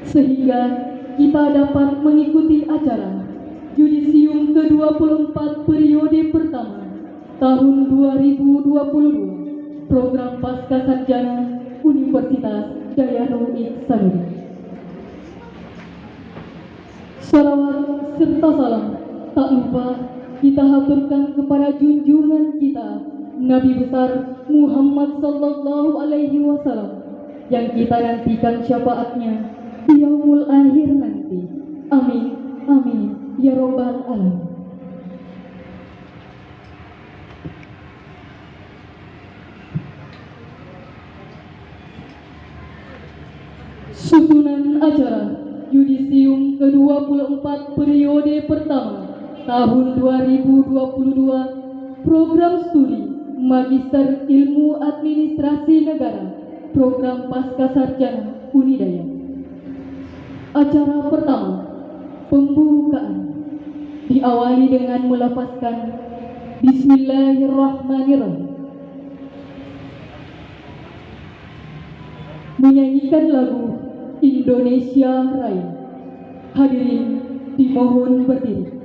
sehingga kita dapat mengikuti acara Yudisium ke-24 periode pertama tahun 2022 program Pascasarjana Universitas Dayanu Iksanudi. Salawat serta salam tak lupa kita haturkan kepada junjungan kita Nabi besar Muhammad sallallahu alaihi wasallam yang kita nantikan syafaatnya di yaumul akhir nanti. Amin, amin, ya robbal alamin. Susunan acara Yudisium ke-24 periode pertama tahun 2022 program studi Magister Ilmu Administrasi Negara program Pascasarjana Unidaya. Acara pertama, pembukaan, diawali dengan melafazkan Bismillahirrahmanirrahim, menyanyikan lagu Indonesia Raya. Hadirin dimohon berdiri.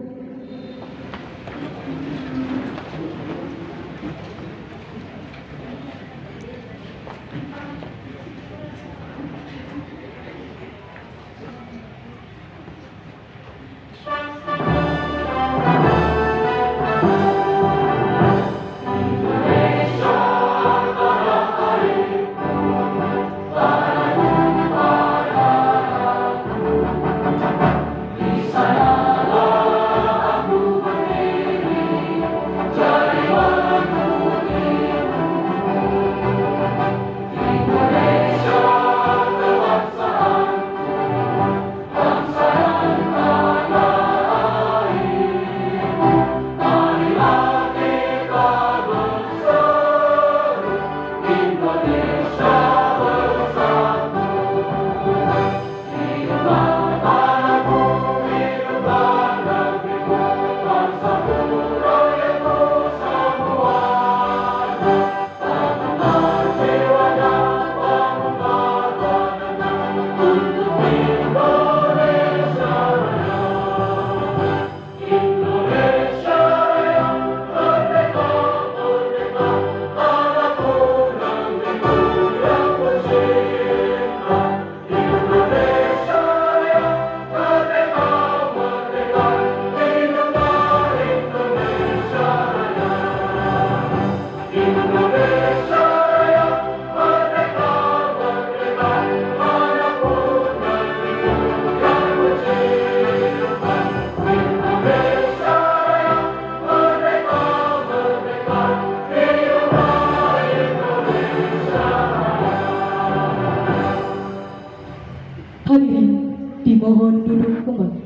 Hadirin dimohon duduk kembali.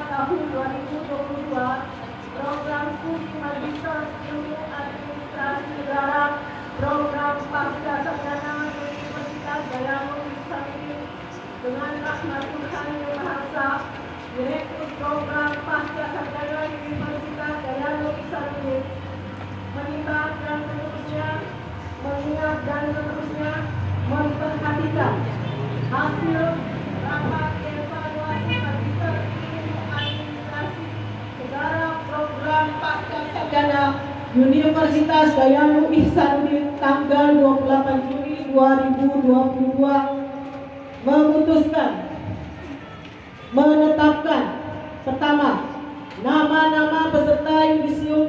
Tahun 2022 program studi Magister Ilmu Administrasi Negara program Pascasarjana Universitas Dayanu Iksanudi dengan rahmat Tuhan Yang Maha Esa, Direktur Program Pascasarjana Universitas Dayanu Iksanudi mengingat dan seterusnya memperhatikan hasil rapat evaluasi Magister Ilmu Administrasi Negara program Pascasarjana Universitas Dayanu Iksanudi tanggal 28 Juli 2022 memutuskan menetapkan pertama, nama-nama peserta Yudisium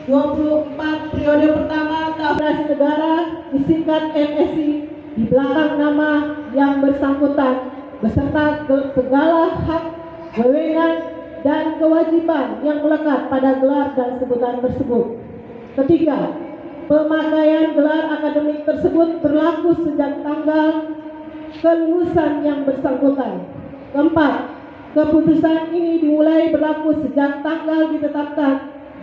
24 periode pertama Administrasi Negara disingkat MSI di belakang nama yang bersangkutan beserta segala hak, wewenang, dan kewajiban yang melekat pada gelar dan sebutan tersebut. Ketiga, pemakaian gelar akademik tersebut berlaku sejak tanggal kelulusan yang bersangkutan. Keempat, keputusan ini dimulai berlaku sejak tanggal ditetapkan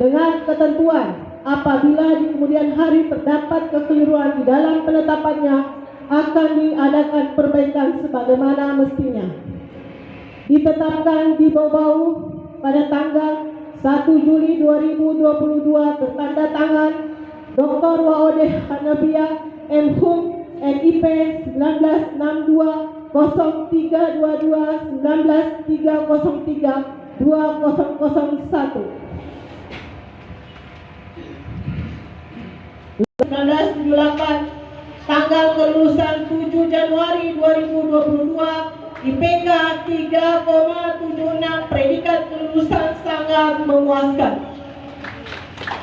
dengan ketentuan apabila di kemudian hari terdapat kekeliruan di dalam penetapannya akan diadakan perbaikan sebagaimana mestinya. Ditetapkan di bawah pada tanggal 1 Juli 2022 bertanda tangan Dr. Waode Hanafiah M.Hum NIP 1962 0322 19303 2001. 1978, tanggal kelulusan 7 Januari 2022, IPK 3,76, predikat kelulusan sangat memuaskan.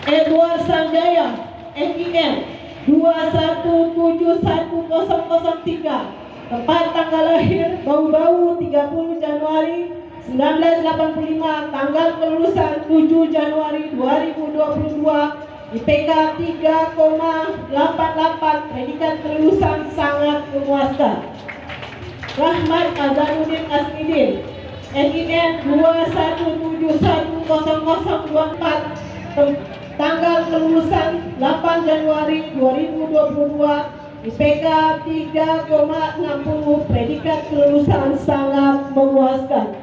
Edward Sanjaya, NIM 2171003, tempat tanggal lahir Bau-Bau 30 Januari 1985, tanggal kelulusan 7 Januari 2022, IPK 3,88, predikat kelulusan sangat memuaskan. Rahmat Azanuddin Asmidin, NIN 2171004, tanggal kelulusan 8 Januari 2022, IPK 3,60, predikat kelulusan sangat memuaskan.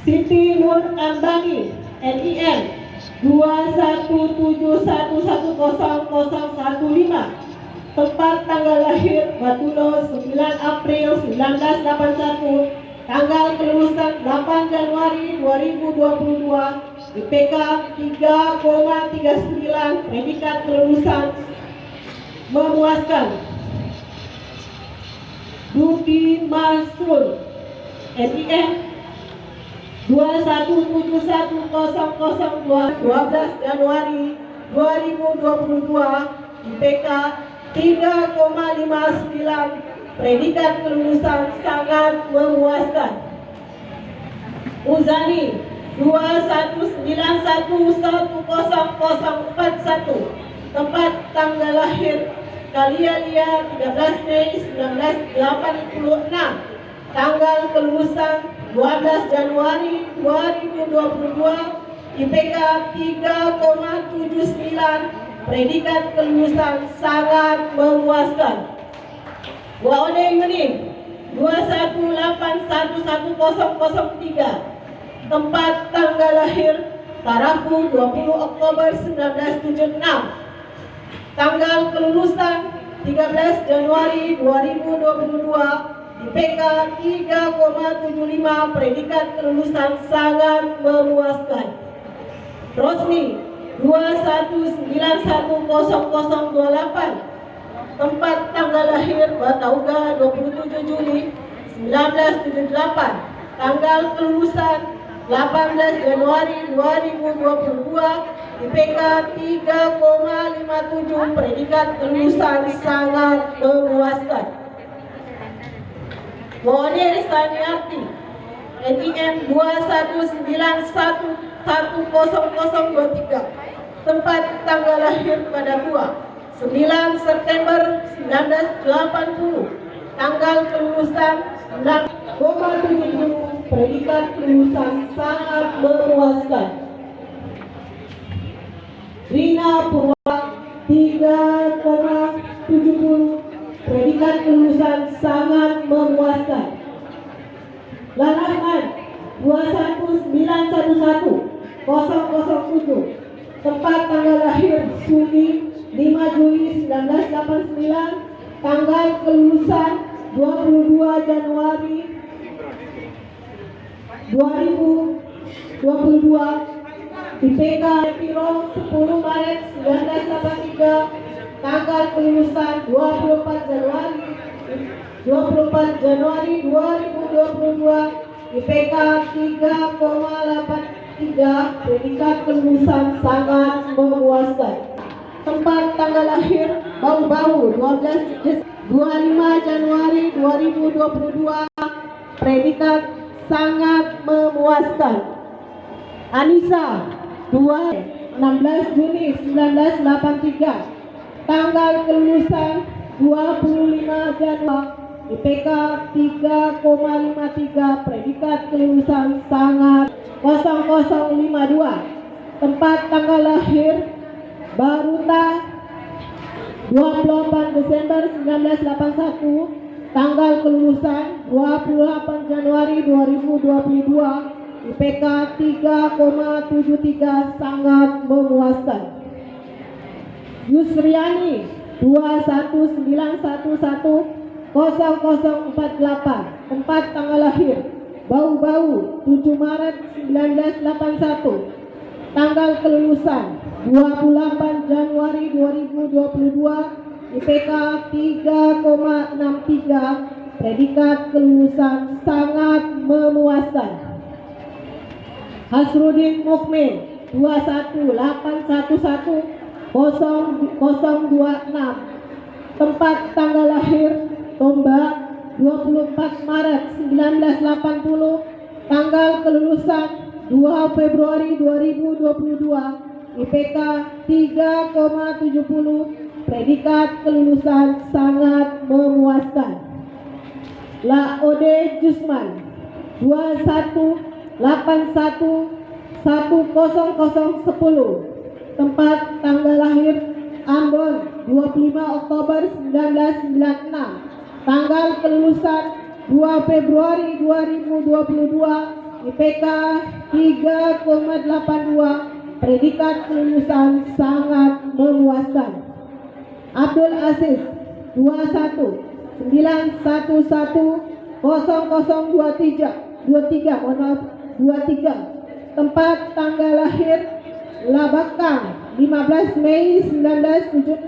Siti Nur Ambani, NIN 217110015, tempat tanggal lahir Batulo 9 April 1981, tanggal kelulusan 8 Januari 2022, IPK 3,39, predikat kelulusan memuaskan. Dudi Mansur, NIN 2171002, 12 Januari 2022, IPK 3,59, predikat kelulusan sangat memuaskan. Uzani 219110041, tempat tanggal lahir Kalialia 13 Mei 1986, tanggal kelulusan 12 Januari 2022, IPK 3,79, predikat kelulusan sangat memuaskan. Waode Yuning 2181103, tempat tanggal lahir Tarapu 20 Oktober 1976, tanggal kelulusan 13 Januari 2022, IPK 3,75, predikat kelulusan sangat memuaskan. Rosni 2191028, tempat tanggal lahir Batauga 27 Juli 1978, tanggal kelulusan 18 Januari 2022, IPK 3,57, predikat kelulusan sangat memuaskan. Waode Restaniarti, NIM 219110023, tempat tanggal lahir Padapua 9 September 1980, tanggal kelulusan 9,70, predikat kelulusan sangat memuaskan. Rina Purwa 3,70, predikat kelulusan sangat memuaskan. Larahman 219110007, tempat tanggal lahir Sudi 5 Juli 1989, tanggal kelulusan 22 Januari 2022, IPK Piro 10 Maret 1983, tanggal kelulusan 24 Januari 2022, IPK 3,83, predikat kelulusan sangat memuaskan. Tempat tanggal lahir Bau-Bau 25 Januari 2022, predikat sangat memuaskan. Anissa 16 Juni 1983, tanggal kelulusan 25 Januari, IPK 3,53, predikat kelulusan sangat 0052, tempat tanggal lahir Baruta 28 Desember 1981, tanggal kelulusan 28 Januari 2022, IPK 3,73, sangat memuaskan. Yusriani 219110048, tempat tanggal lahir Bau-Bau 7 Maret 1981, tanggal kelulusan 28 Januari 2022, IPK 3,63, predikat kelulusan sangat memuaskan. Hasrudin Mukmin 218110026, tempat tanggal lahir Tombak 24 Maret 1980, tanggal kelulusan 2 Februari 2022, IPK 3,70, predikat kelulusan sangat memuaskan. Laode Jusman 218110010, tempat tanggal lahir Ambon 25 Oktober 1996, tanggal kelulusan 2 Februari 2022, IPK 3,82, predikat kelulusan sangat memuaskan. Abdul Aziz 219110023, tempat tanggal lahir Labakang 15 Mei 1976,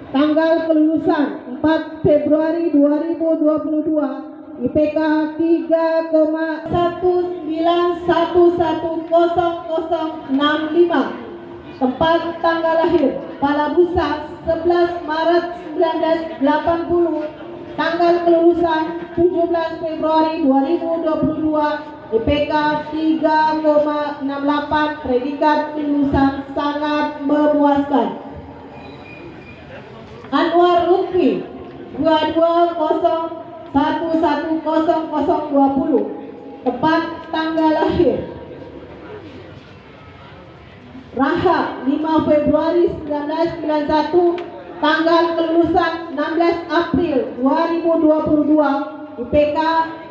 tanggal kelulusan 4 Februari 2022, IPK 3,19110065, tempat tanggal lahir Palabusa 11 Maret 1980, tanggal kelulusan 17 Februari 2022, IPK 3,68, predikat kelulusan sangat memuaskan. Anwar Lutfi 220110020, tempat tanggal lahir Rahab 5 Februari 1991, tanggal kelulusan 16 April 2022, IPK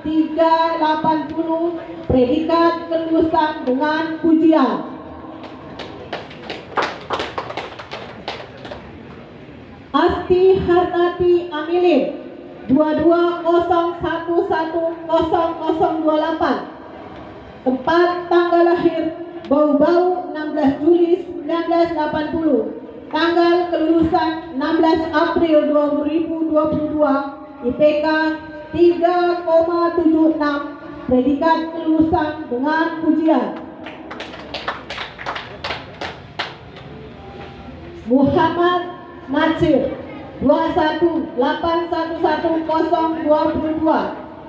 380, predikat kelulusan dengan pujian. Asti Hartati Amilin 22011028, tempat tanggal lahir Bau-Bau 16 Juli 1980, tanggal kelulusan 16 April 2022, IPK 3,76, predikat kelulusan dengan pujian. Muhammad Nasir 218110022,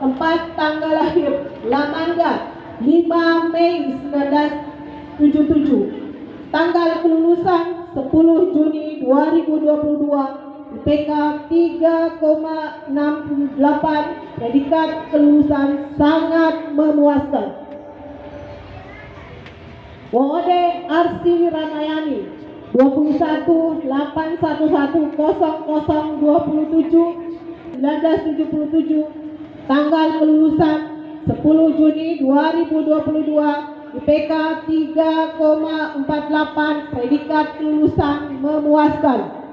tempat tanggal lahir Lamangga 5 Mei 1977, tanggal kelulusan 10 Juni 2022, IPK 3,68, predikat kelulusan sangat memuaskan. Wode Arsi Ramayani 218110027, tanggal kelulusan 10 Juni 2022, IPK 3,48, predikat kelulusan memuaskan.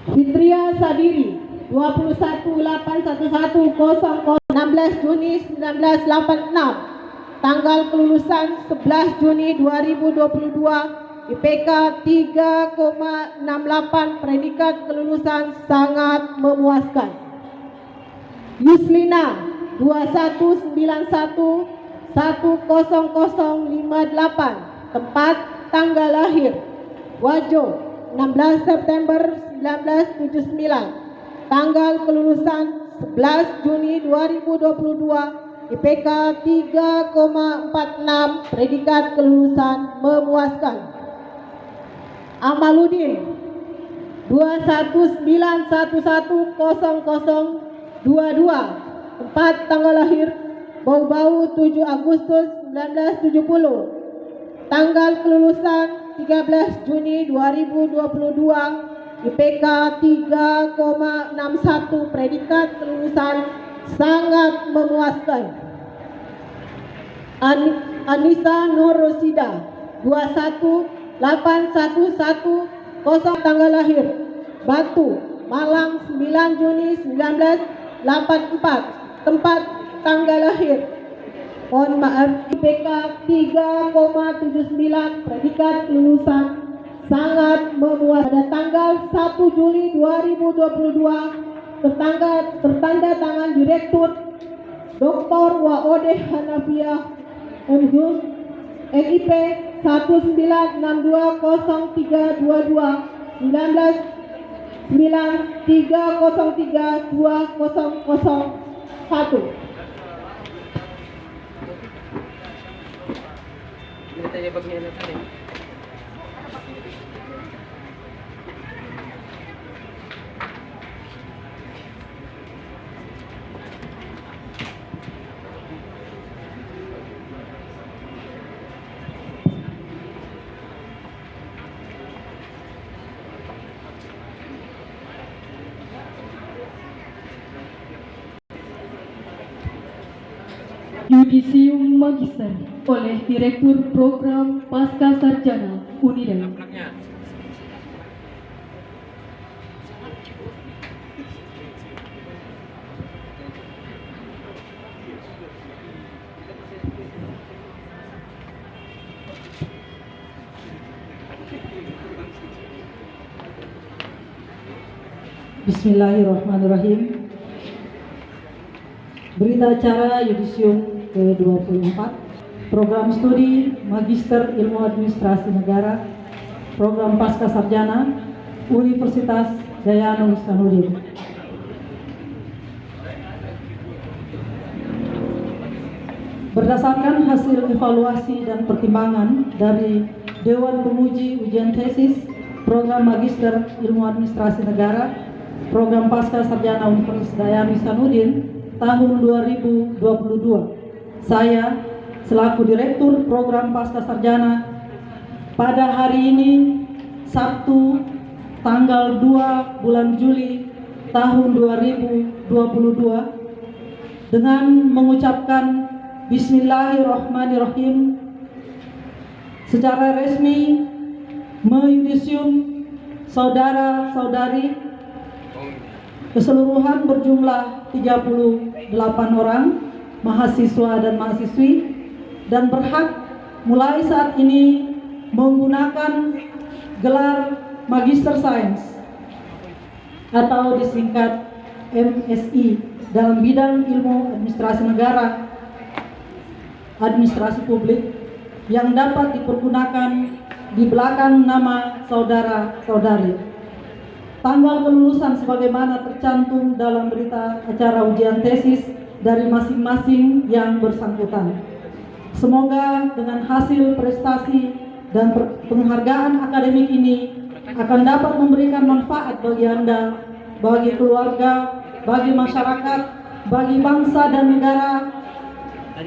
Fitria Sadiri 218110016 Juni 1986, tanggal kelulusan 11 Juni 2022, IPK 3,68, predikat kelulusan sangat memuaskan. Yuslina 219110058, tempat tanggal lahir Wajo 16 September 1979, tanggal kelulusan 11 Juni 2022, IPK 3,46, predikat kelulusan memuaskan. Amaludin 219110022, tempat tanggal lahir Bau-Bau 7 Agustus 1970, tanggal kelulusan 13 Juni 2022, IPK 3,61, predikat kelulusan sangat memuaskan. Anissa Nur Rosida 2181100 tanggal lahir Batu, Malang 9 Juni 1984. Tempat tanggal lahir, mohon maaf, IPK 3,79, predikat lulusan sangat memuas. Pada tanggal 1 Juli 2022 tertanda tangan Direktur Dr. Waode Hanafiah MHum NIP 1962-9303-2001. Yudisium Magister oleh Direktur Program Pasca Sarjana Unida. Bismillahirrahmanirrahim. Berita acara Yudisium ke-24, Program Studi Magister Ilmu Administrasi Negara, Program Pasca Sarjana, Universitas Dayanu Ihsanuddin. Berdasarkan hasil evaluasi dan pertimbangan dari Dewan Penguji Ujian Tesis Program Magister Ilmu Administrasi Negara, Program Pasca Sarjana Universitas Dayanu Ihsanuddin tahun 2022. Saya selaku Direktur Program Pasca Sarjana pada hari ini Sabtu tanggal 2 bulan Juli tahun 2022 dengan mengucapkan Bismillahirrahmanirrahim secara resmi meyudisium saudara-saudari keseluruhan berjumlah 38 orang mahasiswa dan mahasiswi dan berhak mulai saat ini menggunakan gelar Magister Sains atau disingkat MSI dalam bidang ilmu administrasi negara, administrasi publik yang dapat dipergunakan di belakang nama saudara-saudari. Tanggal kelulusan sebagaimana tercantum dalam berita acara ujian tesis dari masing-masing yang bersangkutan. Semoga dengan hasil prestasi dan penghargaan akademik ini akan dapat memberikan manfaat bagi Anda, bagi keluarga, bagi masyarakat, bagi bangsa dan negara,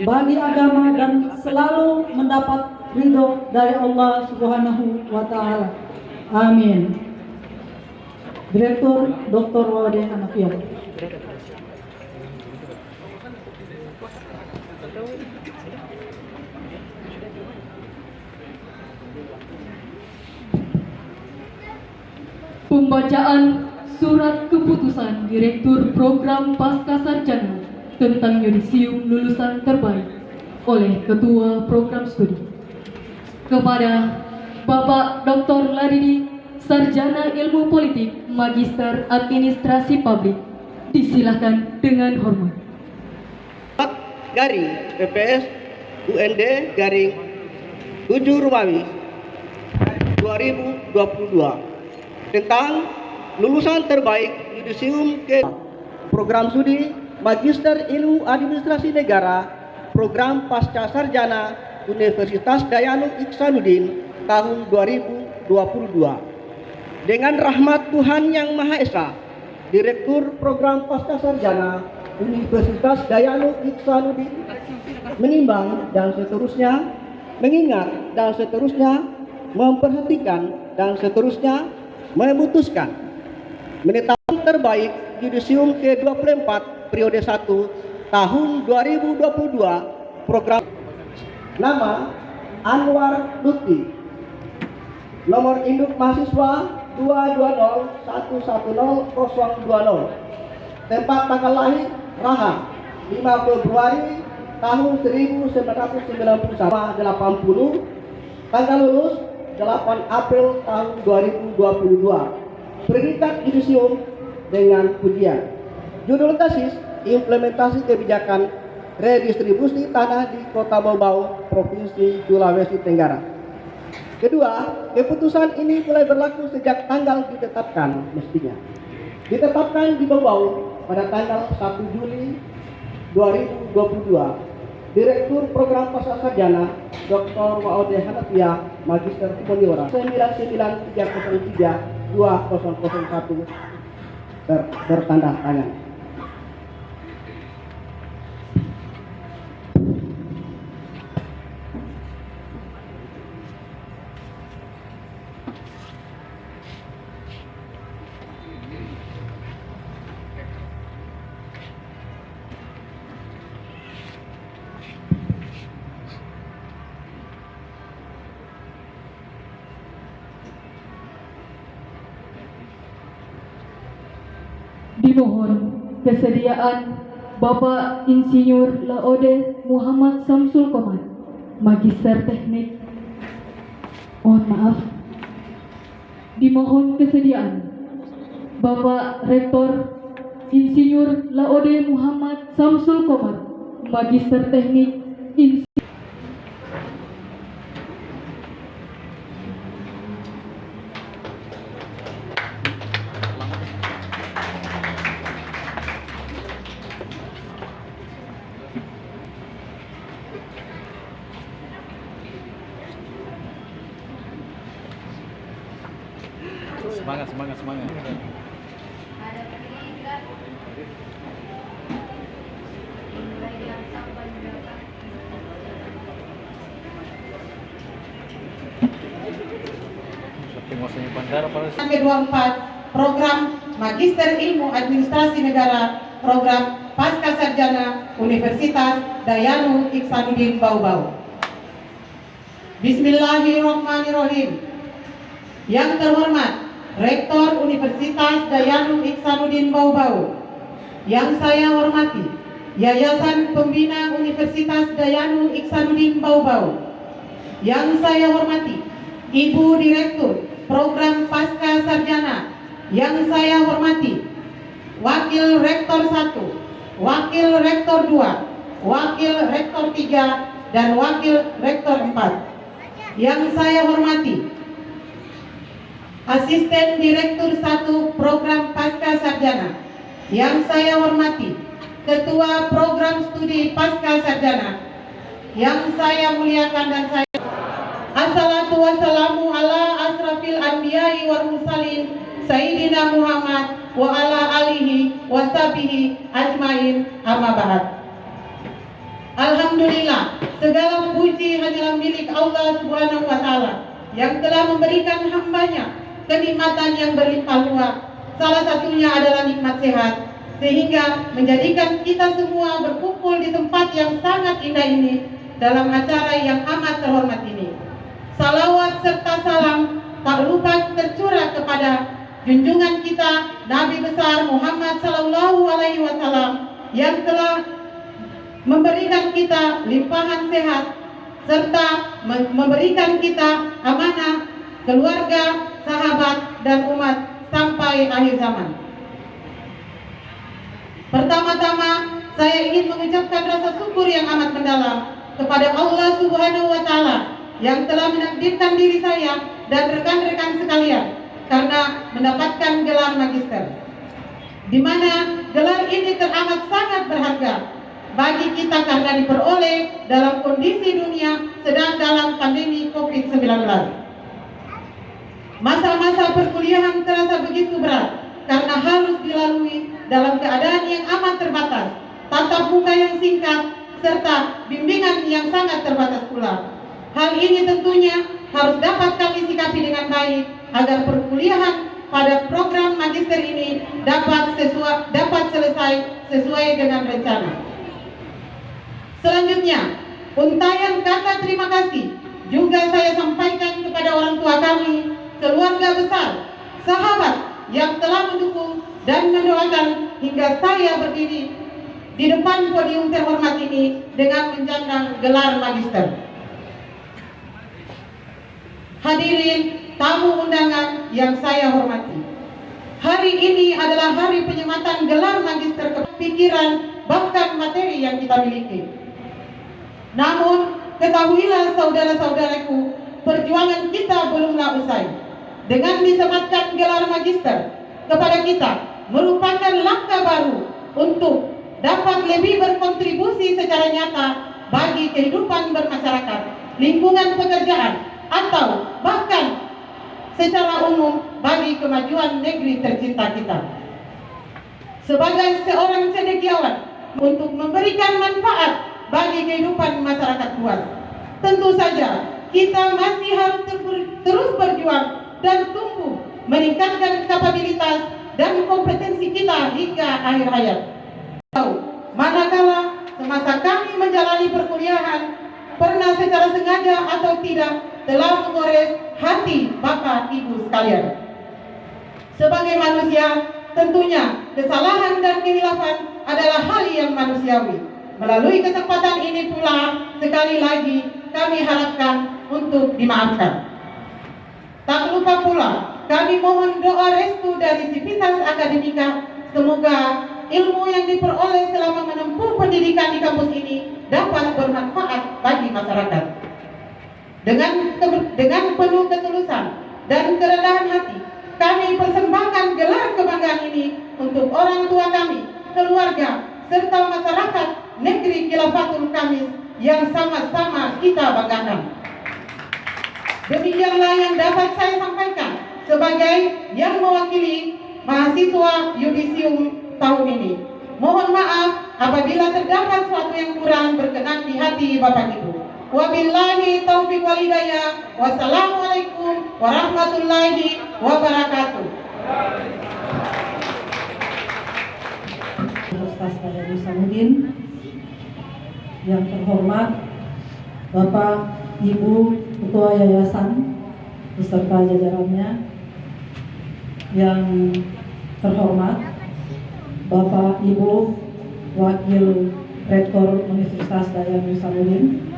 bagi agama, dan selalu mendapat ridho dari Allah Subhanahu wa Ta'ala. Amin. Direktur Dr. Waode Hanafiah. Pembacaan Surat Keputusan Direktur Program Pasca Sarjana tentang Yudisium Lulusan Terbaik oleh Ketua Program Studi. Kepada Bapak Dr. Ladidi, Sarjana Ilmu Politik, Magister Administrasi Publik, disilakan dengan hormat. Garing PPS UND garing 7 Romawi 2022 tentang lulusan terbaik Yudisium ke Program Studi Magister Ilmu Administrasi Negara, Program Pasca Sarjana Universitas Dayanu Ihsanuddin tahun 2022. Dengan rahmat Tuhan Yang Maha Esa, Direktur Program Pasca Sarjana Universitas Dayanu Ihsanuddin menimbang dan seterusnya, mengingat dan seterusnya, memperhatikan dan seterusnya, memutuskan menetapkan terbaik Yudisium ke-24 periode 1 tahun 2022 program nama Anwar Lutfi, nomor induk mahasiswa 220110020. Tempat tanggal lahir Raha 5 Februari tahun 1991 80. Tanggal lulus 8 April tahun 2022. Predikat yudisium dengan pujian. Judul tesis implementasi kebijakan redistribusi tanah di Kota Bau-Bau, Provinsi Sulawesi Tenggara. Kedua, keputusan ini mulai berlaku sejak tanggal ditetapkan mestinya. Ditetapkan di Bau-Bau pada tanggal 1 Juli 2022. Direktur Program Pasca Sarjana Dr. Maude Hanafiah Magister Humaniora 99303-2001 bertanda tangan. Dimohon kesediaan Bapak Insinyur Laode Muhammad Samsul Komad, Magister Teknik. Mohon maaf. Dimohon kesediaan Bapak Rektor Insinyur Laode Muhammad Samsul Komad, Magister Teknik. Semangat. Ke-24 Program Magister Ilmu Administrasi Negara Program Pasca Sarjana Universitas Dayanu Iksanuddin Bau-Bau. Bismillahirrahmanirrahim. Yang terhormat Rektor Universitas Dayanu Iksanuddin Bau-Bau, yang saya hormati Yayasan Pembina Universitas Dayanu Iksanuddin Bau-Bau, yang saya hormati Ibu Direktur Program Pasca Sarjana, yang saya hormati Wakil Rektor 1, Wakil Rektor 2, Wakil Rektor 3, dan Wakil Rektor 4, yang saya hormati Asisten Direktur 1 Program Pasca Sarjana, yang saya hormati Ketua Program Studi Pasca Sarjana, yang saya muliakan dan saya. Assalatu wassalamu ala asrafil anbiya'i wal mursalin Sayyidina Muhammad wa ala alihi wa sahbihi ajmain, amma ba'd. Alhamdulillah, segala puji hanyalah milik Allah Subhanahu wa Ta'ala yang telah memberikan hambanya kenikmatan yang berlimpah ruah. Salah satunya adalah nikmat sehat, sehingga menjadikan kita semua berkumpul di tempat yang sangat indah ini dalam acara yang amat terhormat ini. Salawat serta salam tak lupa tercurah kepada junjungan kita Nabi besar Muhammad Sallallahu Alaihi Wasallam yang telah memberikan kita limpahan sehat serta memberikan kita amanah keluarga, sahabat, dan umat sampai akhir zaman. Pertama-tama, saya ingin mengucapkan rasa syukur yang amat mendalam kepada Allah Subhanahu wa Ta'ala yang telah menakdirkan diri saya dan rekan-rekan sekalian karena mendapatkan gelar magister, di mana gelar ini teramat sangat berharga bagi kita karena diperoleh dalam kondisi dunia sedang dalam pandemi COVID-19. Masa-masa perkuliahan terasa begitu berat karena harus dilalui dalam keadaan yang amat terbatas, tatap muka yang singkat, serta bimbingan yang sangat terbatas pula. Hal ini tentunya harus dapat kami sikapi dengan baik agar perkuliahan pada program magister ini dapat selesai sesuai dengan rencana. Selanjutnya, untayan kata terima kasih juga saya sampaikan kepada orang tua kami, keluarga besar, sahabat yang telah mendukung dan mendoakan hingga saya berdiri di depan podium terhormat ini dengan menyandang gelar magister. Hadirin tamu undangan yang saya hormati, hari ini adalah hari penyematan gelar magister kepikiran bahkan materi yang kita miliki. Namun, ketahuilah saudara-saudaraku, perjuangan kita belumlah usai. Dengan disematkan gelar magister kepada kita merupakan langkah baru untuk dapat lebih berkontribusi secara nyata bagi kehidupan bermasyarakat, lingkungan pekerjaan, atau bahkan secara umum bagi kemajuan negeri tercinta kita. Sebagai seorang cendekiawan untuk memberikan manfaat bagi kehidupan masyarakat luas, tentu saja kita masih harus terus berjuang dan tumbuh meningkatkan kapabilitas dan kompetensi kita hingga akhir hayat. Manakala semasa kami menjalani perkuliahan pernah secara sengaja atau tidak telah mengores hati Bapak Ibu sekalian. Sebagai manusia, tentunya kesalahan dan kehilafan adalah hal yang manusiawi. Melalui kesempatan ini pula, sekali lagi kami harapkan untuk dimaafkan. Tak lupa pula, kami mohon doa restu dari Sivitas Akademika. Semoga ilmu yang diperoleh selama menempuh pendidikan di kampus ini dapat bermanfaat bagi masyarakat. Dengan penuh ketulusan dan kerendahan hati, kami persembahkan gelar kebanggaan ini untuk orang tua kami, keluarga, serta masyarakat negeri Khilafatul Kamis yang sama-sama kita banggakan. Demikianlah yang dapat saya sampaikan sebagai yang mewakili mahasiswa yudisium tahun ini. Mohon maaf apabila terdapat sesuatu yang kurang berkenan di hati Bapak Ibu. Wabillahi taufiq wal hidayah. Wassalamualaikum warahmatullahi wabarakatuh. Ustaz Dayang Isamuddin, yang terhormat Bapak Ibu Ketua Yayasan beserta jajarannya, yang terhormat Bapak Ibu Wakil Rektor Universitas Dayang Isamuddin,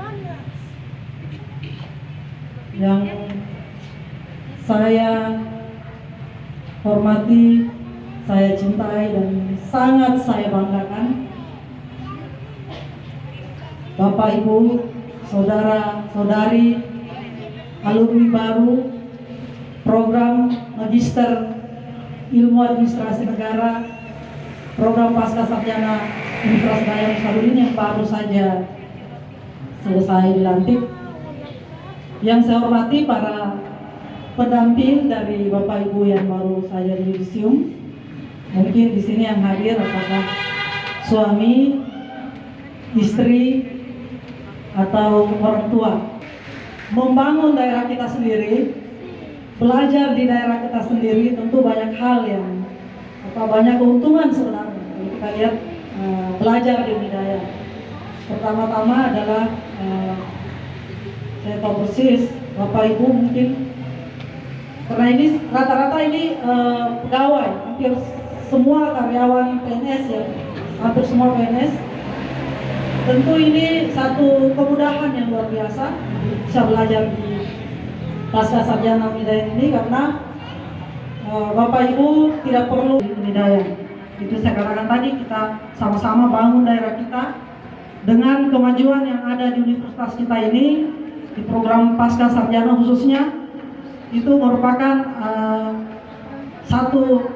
yang saya hormati, saya cintai dan sangat saya banggakan, Bapak Ibu, saudara-saudari, alumni baru program Magister Ilmu Administrasi Negara, program Pasca Sarjana Universitas Dayang Isamuddin yang baru saja selesai dilantik. Yang saya hormati para pendamping dari Bapak Ibu yang baru saja di yudisium. Mungkin di sini yang hadir apakah suami, istri, atau orang tua. Membangun daerah kita sendiri, belajar di daerah kita sendiri, tentu banyak hal yang banyak keuntungan sebenarnya. Kalau kita lihat belajar di Unidaya, pertama-tama adalah saya tahu persis Bapak Ibu mungkin karena ini rata-rata ini pegawai, hampir semua karyawan PNS ya, hampir semua PNS. Tentu ini satu kemudahan yang luar biasa bisa belajar di Pasca Sarjana Unidaya ini, karena Bapak Ibu tidak perlu di Unidaya. Itu saya katakan tadi, kita sama-sama bangun daerah kita dengan kemajuan yang ada di universitas kita ini. Di program Pasca Sarjana khususnya itu merupakan satu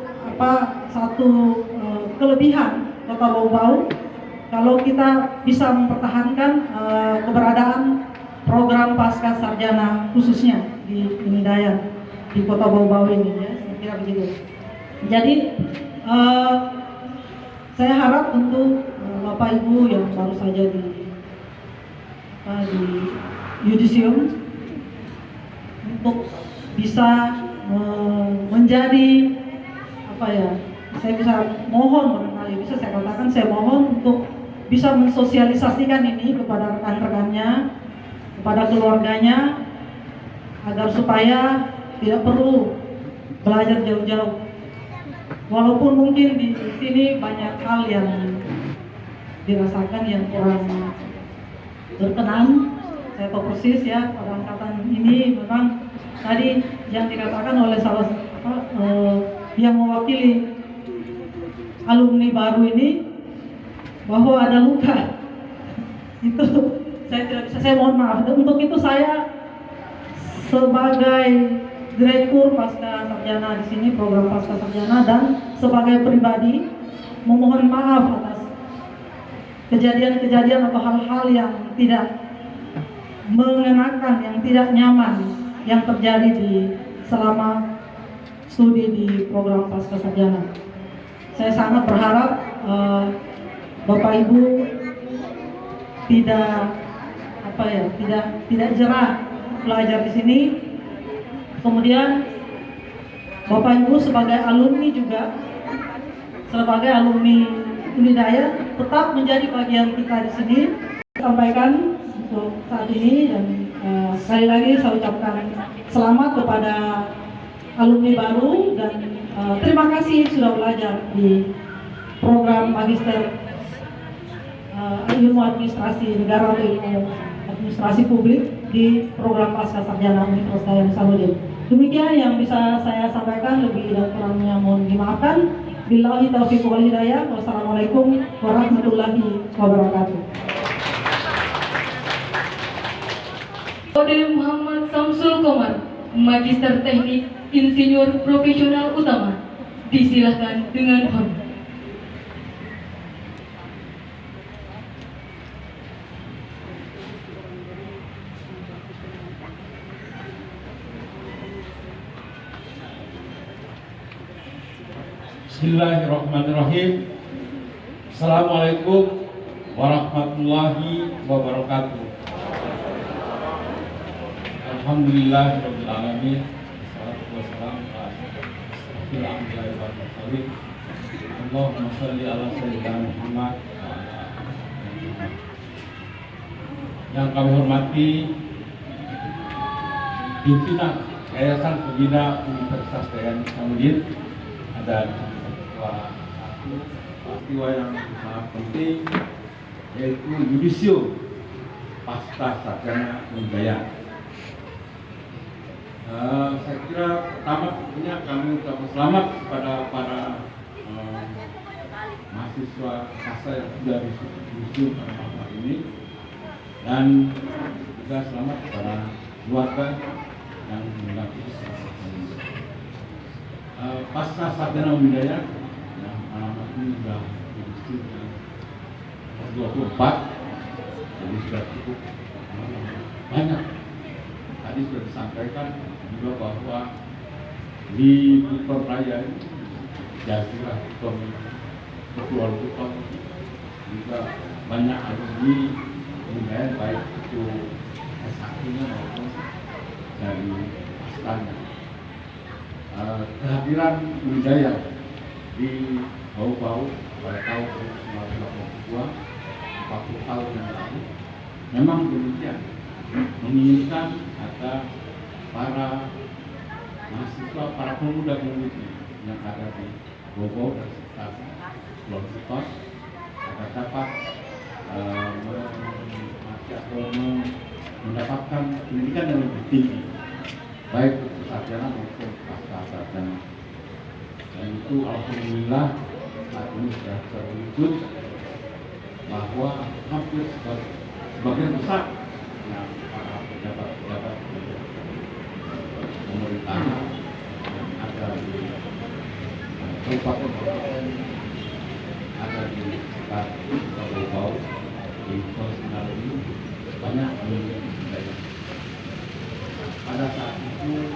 kelebihan Kota Bau-Bau kalau kita bisa mempertahankan keberadaan program Pasca Sarjana khususnya di Unidaya di Kota Bau-Bau ini ya, saya kira begitu. Jadi saya harap untuk Bapak Ibu yang baru saja di yudisium untuk bisa menjadi saya bisa mohon, barangkali bisa saya katakan, saya mohon untuk bisa mensosialisasikan ini kepada rekan-rekannya, kepada keluarganya, agar supaya tidak perlu belajar jauh-jauh. Walaupun mungkin di sini banyak hal yang dirasakan yang kurang berkenan, saya tahu persis ya pada angkatan ini memang tadi yang dikatakan oleh salah yang mewakili alumni baru ini bahwa ada luka. Itu saya tidak bisa, saya mohon maaf. Dan untuk itu saya sebagai direktur pasca sarjana di sini, program pasca sarjana, dan sebagai pribadi memohon maaf atas kejadian-kejadian atau hal-hal yang tidak mengenakan, yang tidak nyaman yang terjadi di selama studi di program pasca sarjana. Saya sangat berharap Bapak Ibu tidak jerah belajar di sini. Kemudian Bapak Ibu sebagai alumni juga, sebagai alumni Unidaya, tetap menjadi bagian kita di sini. Sampaikan untuk saat ini, dan sekali lagi saya ucapkan selamat kepada alumni baru, dan terima kasih sudah belajar di program Magister Ilmu Administrasi Negara atau Ilmu Administrasi Publik di program Pasca Sarjana Universitas Dayang Salahuddin. Demikian yang bisa saya sampaikan, lebih dan kurangnya mohon dimaafkan. Billahi taufiq wal hidayah. Wassalamualaikum warahmatullahi wabarakatuh. Kode Muhammad Samsul Komar, Magister Teknik Insinyur Profesional Utama, disilahkan dengan hormat. Bismillahirrahmanirrahim. Assalamualaikum warahmatullahi wabarakatuh. Alhamdulillahirabbil alamin. Wassalatu wassalamu ala asyrofil anbiya'i wal mursalin. Allahumma shalli ala sayyidina Muhammad wa ala ali Muhammad. Yang kami hormati pimpinan Yayasan Pembina Universitas Dayang Salahuddin, ada peristiwa yang sangat penting, yaitu yudisio pasca sarjana Unidaya. Saya kira pertama tentunya kami ucapkan selamat kepada para mahasiswa pasca yang sudah yudisio pada masa ini, dan juga selamat kepada keluarga yang mendampingi pasca sarjana Unidaya yang anak ini sudah yudisio yang 24, jadi sudah cukup banyak. Tadi sudah disampaikan juga bahwa di Buton Raya ini, Jazirah Buton, Ketua Buton, juga banyak alumni Unidaya, baik itu S1-nya maupun dari pascanya. Kehadiran Unidaya di Bau-Bau pada tahun 1982, 40 tahun yang lalu, memang demikian, menginginkan ada para mahasiswa, para pemuda-pemudi yang ada di Bau-Bau dan sekitar Sulawesi Tos agar dapat menikmati atau mendapatkan pendidikan yang lebih tinggi, baik untuk sarjana maupun pasca sarjana. Dan itu alhamdulillah saat ini sudah terwujud, bahwa hampir sebagian besar yang para pejabat-pejabat pemerintahan yang ada di kabupaten, ada di sekitar Bau-Bau, di Sulawesi ini banyak Unidaya. Pada saat itu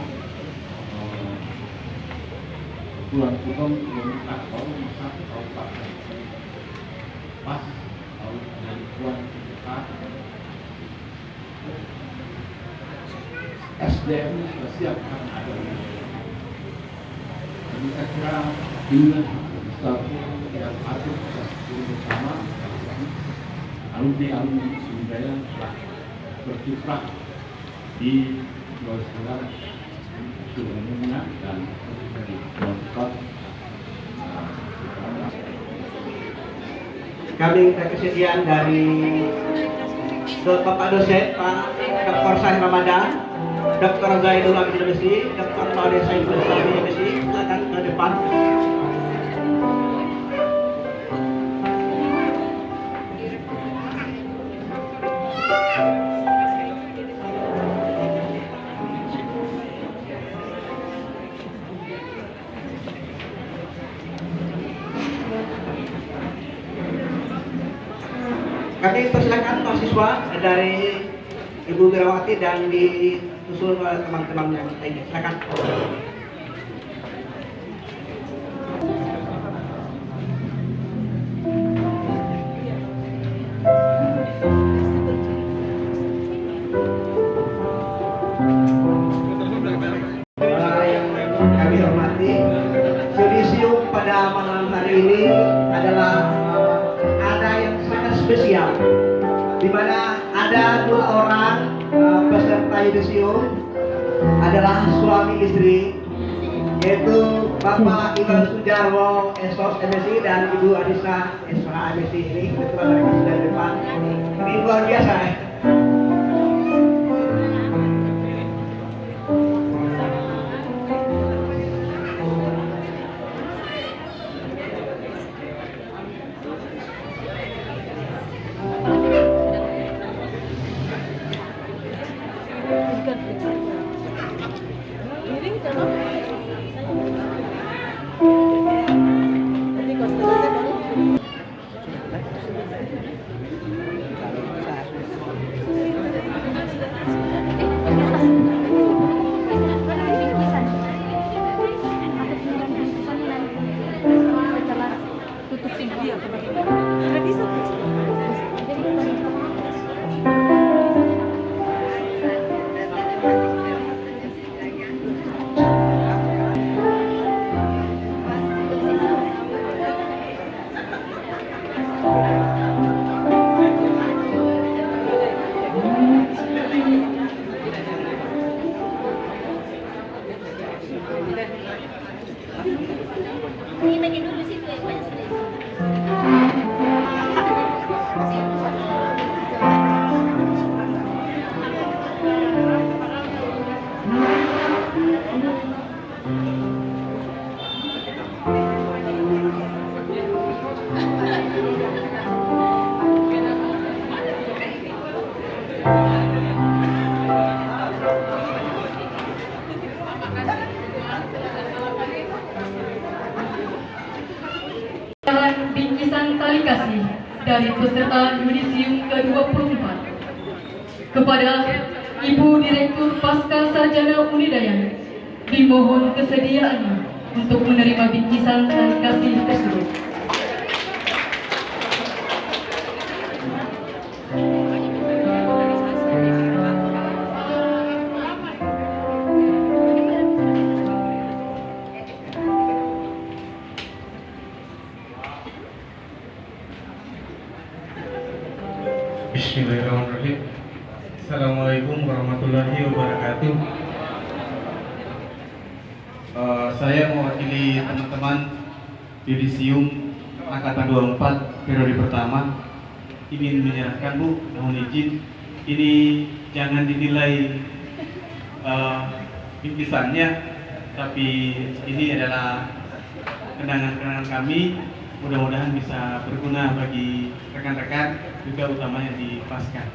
Pulau Buton belum tahu satu kabupaten. Pas tahun 2000-an kita SDM sudah siap karena ada. Jadi saya kira ini satu yang patut kita bersama, alumni Unidaya telah berkiprah di Sulawesi Selatan Ibu Muna dan dari Protokol. Kami minta kesediaan dari Bapak dosen Pak Dr. Syah Ramadan, Dr. Zaidul Abidin Besi, Dr. Maulid Saiful Salmi Besi, silakan ke depan. Kami persilakan mahasiswa dari Ibu Wirawati dan disusul oleh teman-teman yang lainnya. Silakan. Yang kami hormati, yudisium pada malam hari ini adalah ada yang sangat spesial, di mana ada 2 orang peserta yudisium adalah suami istri, yaitu Bapak Iwan Sujarwo Esos MSI dan Ibu Adisa SH MSI. Ini kebetulan mereka sudah di depan. Ini luar biasa. Bingkisan tali kasih dari peserta yudisium ke-24 kepada Ibu Direktur Pasca Sarjana Unidaya, dimohon kesediaannya untuk menerima bingkisan tali kasih tersebut. Bismillahirrahmanirrahim. Assalamualaikum warahmatullahi wabarakatuh. Saya mewakili teman-teman yudisium angkatan 24 periode pertama ingin menyerahkan, Bu, mohon izin, ini jangan dinilai bingkisannya, tapi ini adalah kenangan-kenangan kami. Mudah-mudahan bisa berguna bagi rekan-rekan, juga utamanya di Pasca.